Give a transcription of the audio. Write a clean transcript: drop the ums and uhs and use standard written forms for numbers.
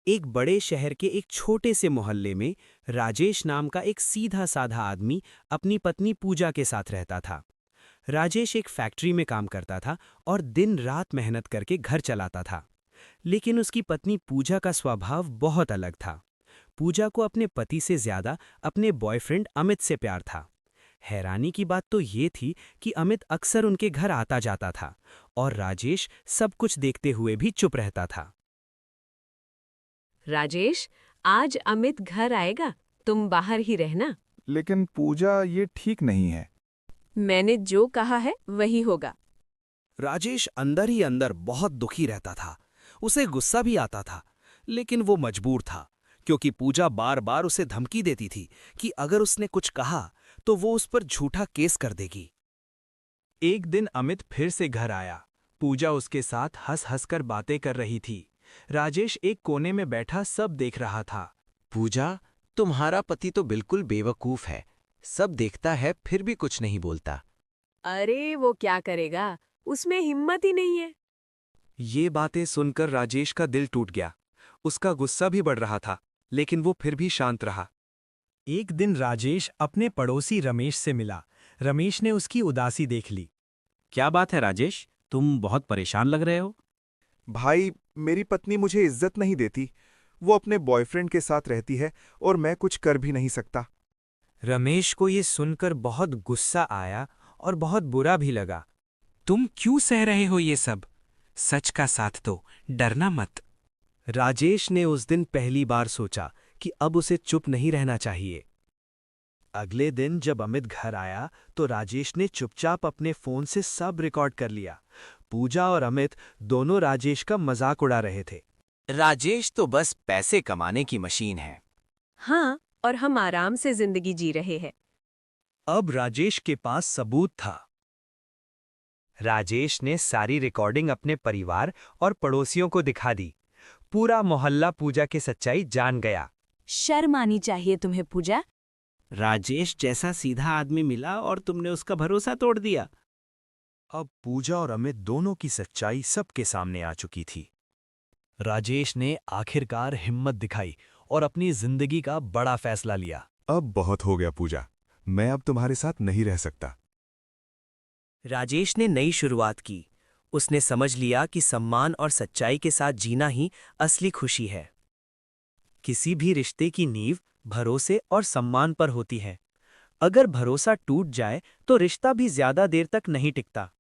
एक बड़े शहर के एक छोटे से मोहल्ले में राजेश नाम का एक सीधा साधा आदमी अपनी पत्नी पूजा के साथ रहता था। राजेश एक फैक्ट्री में काम करता था और दिन रात मेहनत करके घर चलाता था। लेकिन उसकी पत्नी पूजा का स्वभाव बहुत अलग था। पूजा को अपने पति से ज्यादा अपने बॉयफ्रेंड अमित से प्यार था। हैरानी की बात तो ये थी कि अमित अक्सर उनके घर आता जाता था और राजेश सब कुछ देखते हुए भी चुप रहता था। राजेश, आज अमित घर आएगा, तुम बाहर ही रहना। लेकिन पूजा, ये ठीक नहीं है। मैंने जो कहा है वही होगा। राजेश अंदर ही अंदर बहुत दुखी रहता था। उसे गुस्सा भी आता था, लेकिन वो मजबूर था, क्योंकि पूजा बार बार उसे धमकी देती थी कि अगर उसने कुछ कहा तो वो उस पर झूठा केस कर देगी। एक दिन अमित फिर से घर आया। पूजा उसके साथ हंस हंस कर बातें कर रही थी। राजेश एक कोने में बैठा सब देख रहा था। पूजा, तुम्हारा पति तो बिल्कुल बेवकूफ है। सब देखता है फिर भी कुछ नहीं बोलता। अरे वो क्या करेगा, उसमें हिम्मत ही नहीं है। ये बातें सुनकर राजेश का दिल टूट गया। उसका गुस्सा भी बढ़ रहा था, लेकिन वो फिर भी शांत रहा। एक दिन राजेश अपने पड़ोसी रमेश से मिला। रमेश ने उसकी उदासी देख ली। क्या बात है राजेश, तुम बहुत परेशान लग रहे हो। भाई, मेरी पत्नी मुझे इज्जत नहीं देती। वो अपने बॉयफ्रेंड के साथ रहती है और मैं कुछ कर भी नहीं सकता। रमेश को ये सुनकर बहुत गुस्सा आया और बहुत बुरा भी लगा। तुम क्यों सह रहे हो ये सब? सच का साथ दो, डरना मत। राजेश ने उस दिन पहली बार सोचा कि अब उसे चुप नहीं रहना चाहिए। अगले दिन जब अमित घर आया तो राजेश ने चुपचाप अपने फोन से सब रिकॉर्ड कर लिया। पूजा और अमित दोनों राजेश का मजाक उड़ा रहे थे। राजेश तो बस पैसे कमाने की मशीन है। हाँ, और हम आराम से जिंदगी जी रहे हैं। अब राजेश के पास सबूत था। राजेश ने सारी रिकॉर्डिंग अपने परिवार और पड़ोसियों को दिखा दी। पूरा मोहल्ला पूजा की सच्चाई जान गया। शर्म आनी चाहिए तुम्हें पूजा। राजेश जैसा सीधा आदमी मिला और तुमने उसका भरोसा तोड़ दिया। अब पूजा और अमित दोनों की सच्चाई सबके सामने आ चुकी थी। राजेश ने आखिरकार हिम्मत दिखाई और अपनी जिंदगी का बड़ा फैसला लिया। अब बहुत हो गया पूजा, मैं अब तुम्हारे साथ नहीं रह सकता। राजेश ने नई शुरुआत की। उसने समझ लिया कि सम्मान और सच्चाई के साथ जीना ही असली खुशी है। किसी भी रिश्ते की नींव भरोसे और सम्मान पर होती है। अगर भरोसा टूट जाए तो रिश्ता भी ज्यादा देर तक नहीं टिकता।